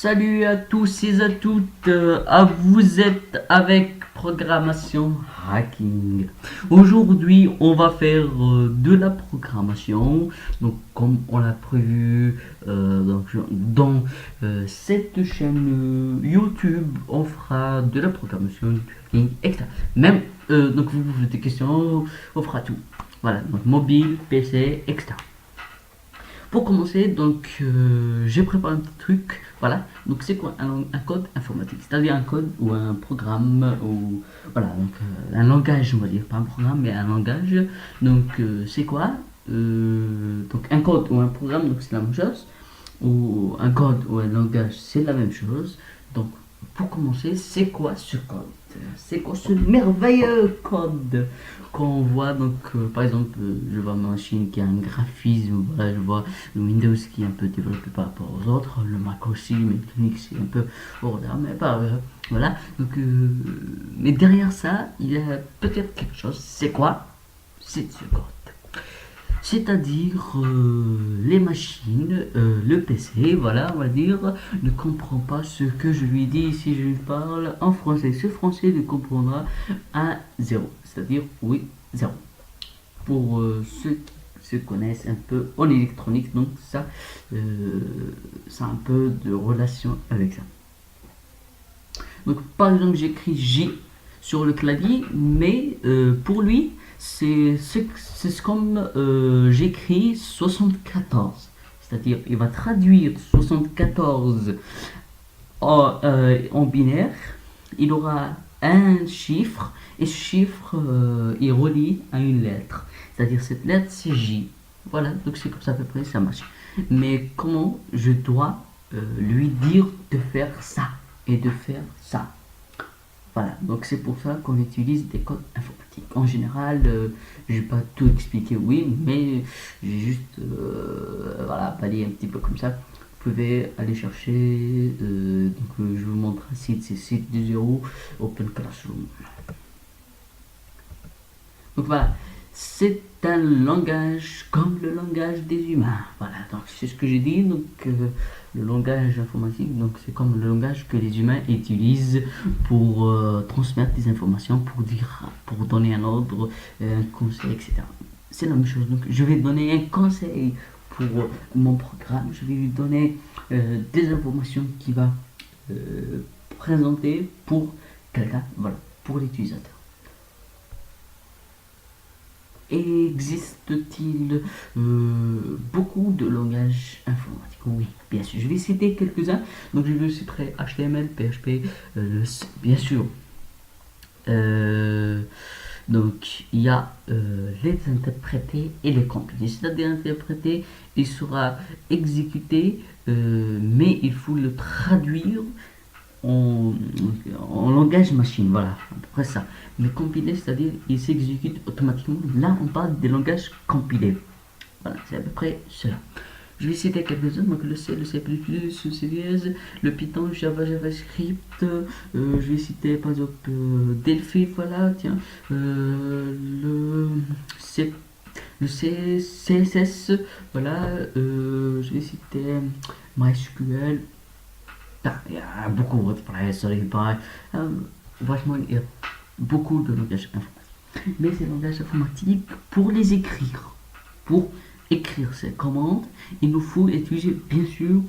Salut à tous et à toutes, vous êtes avec Programmation Hacking. Aujourd'hui, on va faire de la programmation. Donc, comme on l'a prévu dans cette chaîne YouTube, on fera de la programmation, du hacking, etc. Même, donc vous posez des questions, on fera tout. Voilà, donc mobile, PC, etc. Pour commencer, j'ai préparé un petit truc. Voilà, donc c'est quoi un code informatique? C'est-à-dire un code ou un programme ou voilà, un langage, on va dire, pas un programme mais un langage. C'est quoi? Donc un code ou un programme, donc c'est la même chose. Ou un code ou un langage, c'est la même chose. Donc pour commencer, c'est quoi ce code? C'est quoi ce merveilleux code qu'on voit? Par exemple, je vois ma machine qui a un graphisme, voilà, je vois le Windows qui est un peu développé par rapport aux autres, le Mac aussi, mais Linux c'est un peu hors d'art, mais pas voilà. Mais derrière ça, il y a peut-être quelque chose. C'est quoi? C'est ce code. C'est-à-dire les machines, le PC, voilà, on va dire, ne comprend pas ce que je lui dis si je lui parle en français. Ce français ne comprendra à zéro, c'est-à-dire oui, zéro. Pour ceux qui se connaissent un peu en électronique, donc ça a un peu de relation avec ça. Donc par exemple, j'écris J sur le clavier, mais pour lui, c'est comme j'écris 74. C'est-à-dire, il va traduire 74 en binaire. Il aura un chiffre, et ce chiffre, il relie à une lettre. C'est-à-dire, cette lettre, c'est J. Voilà, donc c'est comme ça à peu près, ça marche. Mais comment je dois lui dire de faire ça et de faire ça? Voilà, donc c'est pour ça qu'on utilise des codes informatiques. En général, je vais pas tout expliquer, oui, mais j'ai juste voilà, pallier un petit peu comme ça. Vous pouvez aller chercher, je vous montre un site, c'est site du zéro, Open Classroom. Donc voilà, c'est un langage comme le langage des humains. Voilà, donc c'est ce que j'ai dit. Le langage informatique, donc c'est comme le langage que les humains utilisent pour transmettre des informations, pour dire, pour donner un ordre, un conseil, etc. C'est la même chose. Donc je vais donner un conseil pour mon programme. Je vais lui donner des informations qu'il va présenter pour quelqu'un, voilà, pour l'utilisateur. Existe-t-il beaucoup de langages informatiques? Oui, bien sûr. Je vais citer quelques-uns. Donc, je citerai HTML, PHP, bien sûr. Il y a les interprétés et les compilés. C'est-à-dire interpréter, il sera exécuté, mais il faut le traduire en, en langage machine, voilà, à peu près ça. Mais compilé, c'est-à-dire il s'exécute automatiquement. Là, on parle des langages compilés. Voilà, c'est à peu près cela. Je vais citer quelques-uns, donc le C, le C++, le C++, le Python, Java, JavaScript, je vais citer par exemple Delphi, voilà, tiens, C, le C, CSS, voilà, je vais citer MySQL, il y a beaucoup de WordPress, franchement, il y a beaucoup de langages informatiques. Mais ces langages informatiques, pour les écrire, pour écrire ces commandes, il nous faut utiliser bien sûr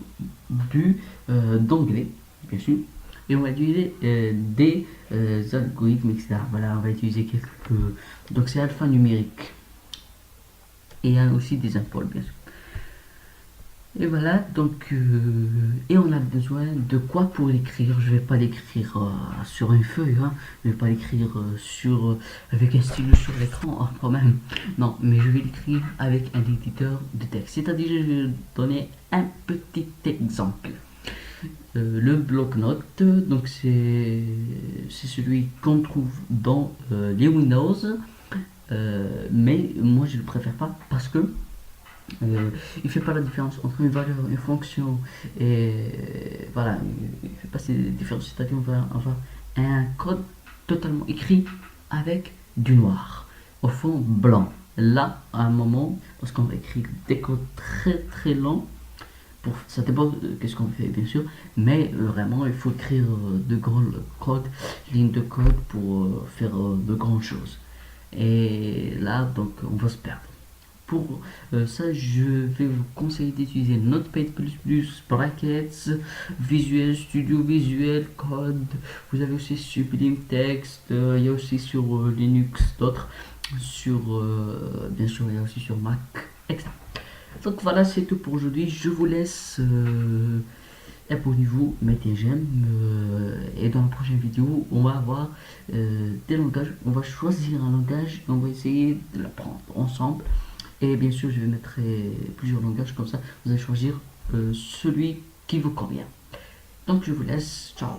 d'anglais, bien sûr, et on va utiliser des algorithmes, etc. Voilà, on va utiliser quelques. Donc c'est alphanumérique. Et il y a aussi des impôts, bien sûr. Et voilà, et on a besoin de quoi pour l'écrire? Je vais pas l'écrire sur une feuille, hein. Je vais pas l'écrire avec un stylo sur l'écran, hein, quand même. Non, mais je vais l'écrire avec un éditeur de texte. C'est-à-dire, je vais donner un petit exemple. Le bloc-notes, donc c'est celui qu'on trouve dans les Windows, mais moi je le préfère pas parce que il fait pas la différence entre une valeur, une fonction et voilà, il fait pas ces différences, c'est-à-dire on va avoir un code totalement écrit avec du noir au fond blanc. Là, à un moment, parce qu'on va écrire des codes très très longs, Ça dépend qu'est-ce qu'on fait bien sûr, mais vraiment il faut écrire de grands codes, lignes de code pour faire de grandes choses. Et là donc on va se perdre. Pour ça, je vais vous conseiller d'utiliser Notepad++, Brackets, Visual Studio Visual Code. Vous avez aussi Sublime Text. Il y a aussi sur Linux d'autres. Bien sûr, il y a aussi sur Mac, etc. Donc voilà, c'est tout pour aujourd'hui. Je vous laisse. Abonnez-vous, mettez j'aime. Et dans la prochaine vidéo, on va avoir des langages. On va choisir un langage et on va essayer de l'apprendre ensemble. Et bien sûr, je vais mettre plusieurs langages comme ça. Vous allez choisir celui qui vous convient. Donc je vous laisse. Ciao.